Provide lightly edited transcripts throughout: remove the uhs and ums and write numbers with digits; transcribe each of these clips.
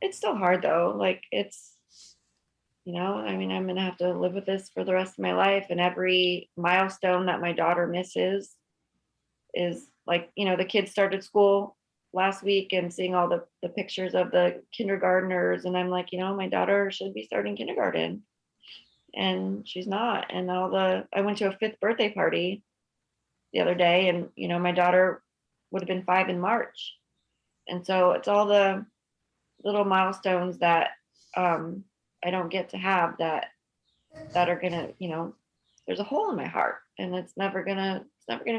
it's still hard though. Like I mean, I'm going to have to live with this for the rest of my life. And every milestone that my daughter misses is like, the kids started school last week and seeing all the pictures of the kindergartners. And I'm like, my daughter should be starting kindergarten and she's not. And I went to a 5th birthday party the other day and, my daughter would have been 5 in March. And so it's all the little milestones that I don't get to have that are gonna, there's a hole in my heart and it's never gonna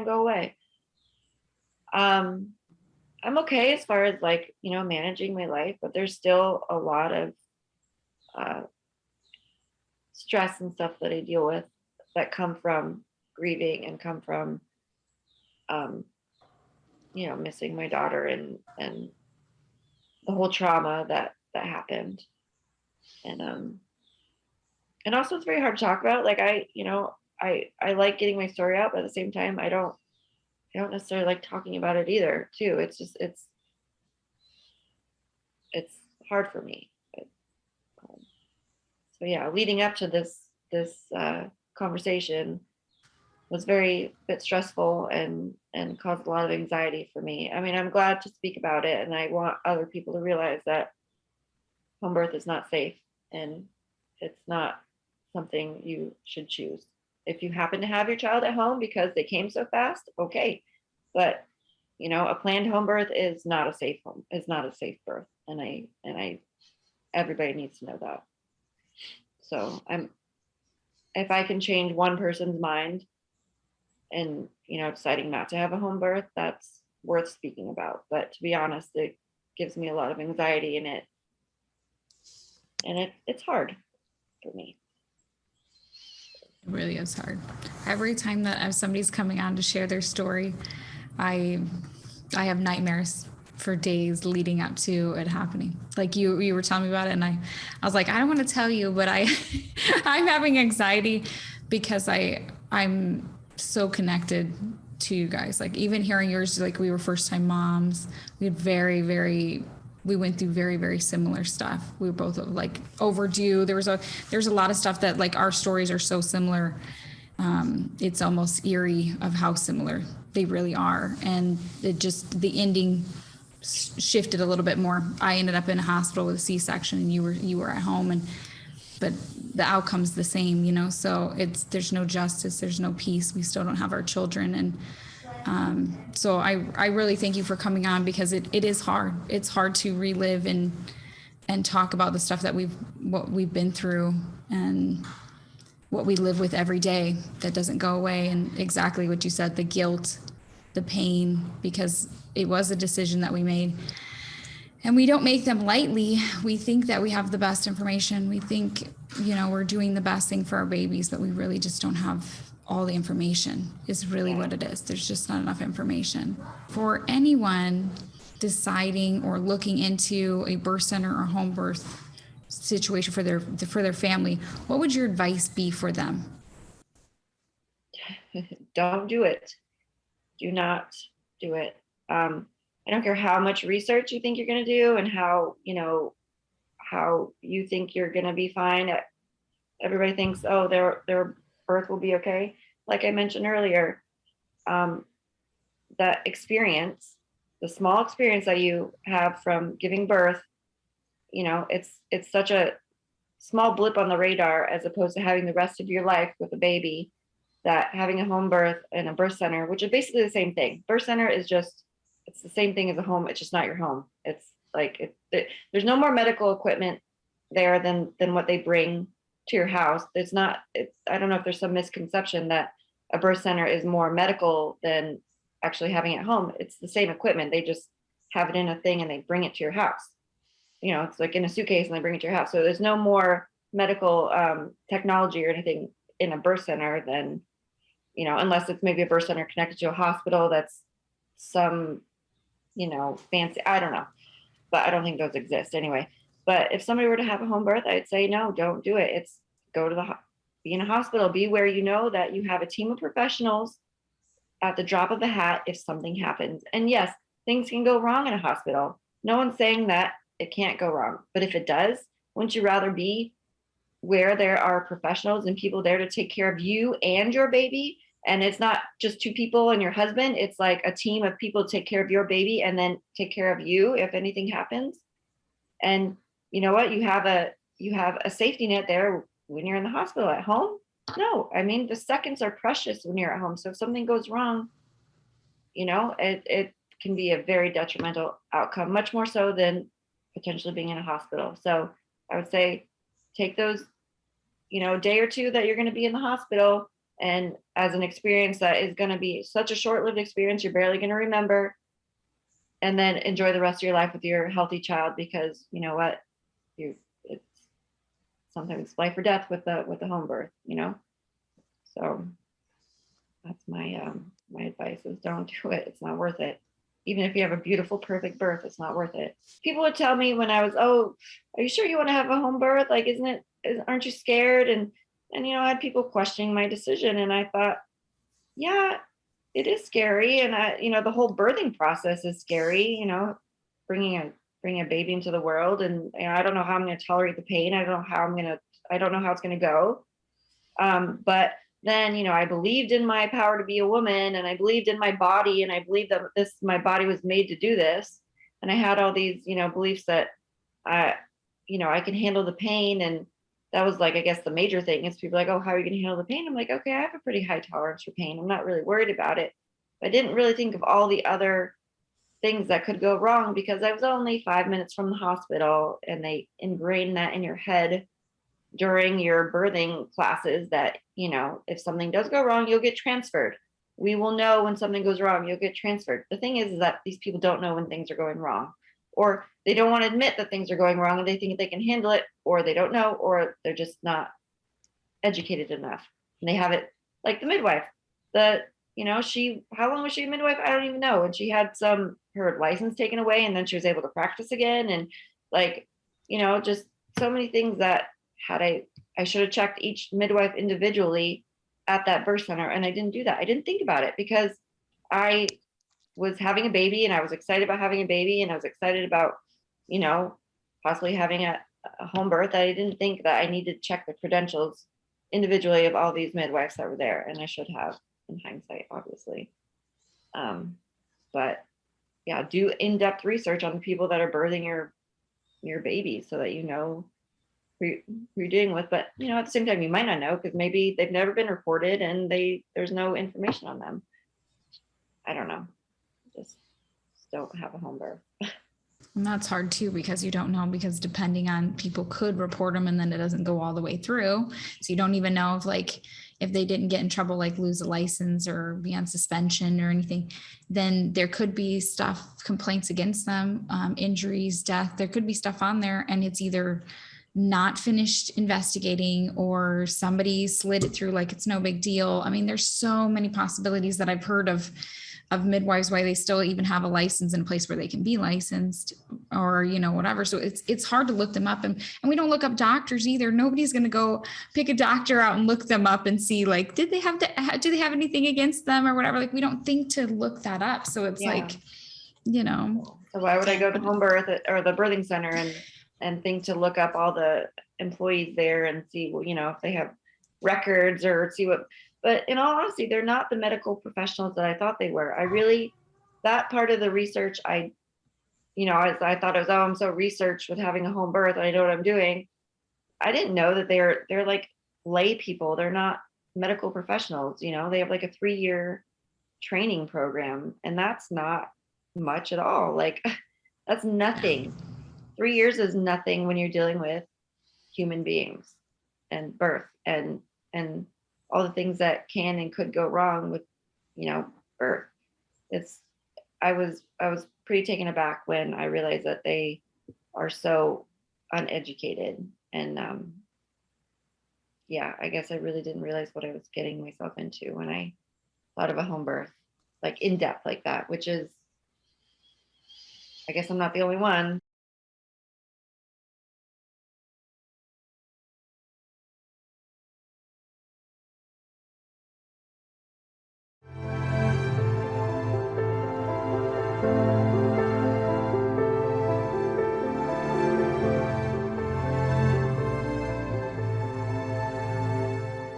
go away. I'm okay as far as like, managing my life, but there's still a lot of stress and stuff that I deal with that come from grieving and come from missing my daughter and the whole trauma that happened. And also it's very hard to talk about. Like I like getting my story out, but at the same time I don't necessarily like talking about it either too. It's just it's hard for me. But, so yeah, leading up to this conversation was very bit stressful and caused a lot of anxiety for me. I mean, I'm glad to speak about it, and I want other people to realize that home birth is not safe and it's not something you should choose. If you happen to have your child at home because they came so fast, okay. But a planned home birth is not a safe birth. And everybody needs to know that. So if I can change one person's mind and, deciding not to have a home birth, that's worth speaking about. But to be honest, it gives me a lot of anxiety and it's hard for me. It really is hard. Every time that somebody's coming on to share their story, I have nightmares for days leading up to it happening. Like you were telling me about it, and I was like, I don't want to tell you, but I'm having anxiety because I'm so connected to you guys. Like even hearing yours, like we were first time moms. We had we went through very, very similar stuff. We were both like overdue. There's a lot of stuff that like our stories are so similar. It's almost eerie of how similar they really are. And the ending shifted a little bit more. I ended up in a hospital with a C-section and you were at home, but the outcome's the same, so there's no justice, there's no peace. We still don't have our children. And so I really thank you for coming on because it is hard. It's hard to relive and talk about the stuff that what we've been through and what we live with every day that doesn't go away. And exactly what you said, the guilt, the pain, because it was a decision that we made. And we don't make them lightly. We think that we have the best information. We think, we're doing the best thing for our babies, but we really just don't have all the information is really what it is. There's just not enough information. For anyone deciding or looking into a birth center or home birth situation for their family, what would your advice be for them? Don't do it. Do not do it. I don't care how much research you think you're going to do and how you think you're going to be fine. Everybody thinks, oh, their birth will be okay. Like I mentioned earlier, that experience, the small experience that you have from giving birth, it's such a small blip on the radar as opposed to having the rest of your life with a baby, that having a home birth and a birth center, which is basically the same thing. Birth center is it's the same thing as a home. It's just not your home. It's like, there's no more medical equipment there than what they bring to your house. I don't know if there's some misconception that a birth center is more medical than actually having it at home. It's the same equipment. They just have it in a thing and they bring it to your house. It's like in a suitcase and they bring it to your house. So there's no more medical technology or anything in a birth center than, unless it's maybe a birth center connected to a hospital that's some, fancy, I don't know, but I don't think those exist anyway. But if somebody were to have a home birth, I'd say, no, don't do it. It's go to be in a hospital, be where you know that you have a team of professionals at the drop of a hat if something happens. And yes, things can go wrong in a hospital. No one's saying that it can't go wrong. But if it does, wouldn't you rather be where there are professionals and people there to take care of you and your baby? And it's not just two people and your husband, it's like a team of people to take care of your baby and then take care of you if anything happens. And you know what? You have a safety net there when you're in the hospital. At home, no. I mean, the seconds are precious when you're at home. So if something goes wrong, it can be a very detrimental outcome, much more so than potentially being in a hospital. So I would say take those, day or two that you're going to be in the hospital, and as an experience that is going to be such a short-lived experience, you're barely going to remember, and then enjoy the rest of your life with your healthy child, because you know what, it's sometimes life or death with the home birth. So that's my advice is don't do it. It's not worth it. Even if you have a beautiful, perfect birth, it's not worth it. People would tell me when I was, oh, are you sure you want to have a home birth? Like, aren't you scared? And I had people questioning my decision, and I thought, yeah, it is scary. And the whole birthing process is scary, bringing a baby into the world. And I don't know how I'm going to tolerate the pain. I don't know how it's going to go. But then, I believed in my power to be a woman, and I believed in my body, and I believed that my body was made to do this. And I had all these, beliefs that I can handle the pain. And that was like, I guess the major thing is people are like, oh, how are you going to handle the pain? I'm like, okay, I have a pretty high tolerance for pain. I'm not really worried about it. I didn't really think of all the other things that could go wrong, because I was only 5 minutes from the hospital, and they ingrain that in your head during your birthing classes that, if something does go wrong, you'll get transferred. We will know when something goes wrong, you'll get transferred. The thing is that these people don't know when things are going wrong, or they don't want to admit that things are going wrong, and they think they can handle it, or they don't know, or they're just not educated enough. And they have it like the midwife. How long was she a midwife? I don't even know. And she had her license taken away, and then she was able to practice again. And like, just so many things that I should have checked each midwife individually at that birth center. And I didn't do that. I didn't think about it, because I was having a baby, and I was excited about having a baby, and I was excited about, possibly having a home birth. I didn't think that I needed to check the credentials individually of all these midwives that were there. And I should have, in hindsight, obviously. But yeah, do in-depth research on the people that are birthing your baby, so that you know who you're dealing with. But at the same time, you might not know, because maybe they've never been reported and there's no information on them. I don't know. Just don't have a home birth. And that's hard too, because you don't know, because depending on, people could report them and then it doesn't go all the way through. So you don't even know if they didn't get in trouble, like lose a license or be on suspension or anything, then there could be complaints against them, injuries, death. There could be stuff on there, and it's either not finished investigating, or somebody slid it through like it's no big deal. I mean, there's so many possibilities that I've heard of midwives, why they still even have a license in a place where they can be licensed, or whatever. So it's hard to look them up, and we don't look up doctors either. Nobody's going to go pick a doctor out and look them up and see, like, do they have anything against them or whatever. Like, we don't think to look that up. So it's So why would I go to home birth or the birthing center and think to look up all the employees there and see, if they have records, or see what. But in all honesty, they're not the medical professionals that I thought they were. That part of the research, I thought it was, oh, I'm so researched with having a home birth, I know what I'm doing. I didn't know that they're like lay people. They're not medical professionals. They have like a 3-year training program, and that's not much at all. Like, that's nothing. 3 years is nothing when you're dealing with human beings and birth and all the things that can and could go wrong with, birth. I was pretty taken aback when I realized that they are so uneducated. And I guess I really didn't realize what I was getting myself into when I thought of a home birth, like in depth like that, which is, I guess I'm not the only one.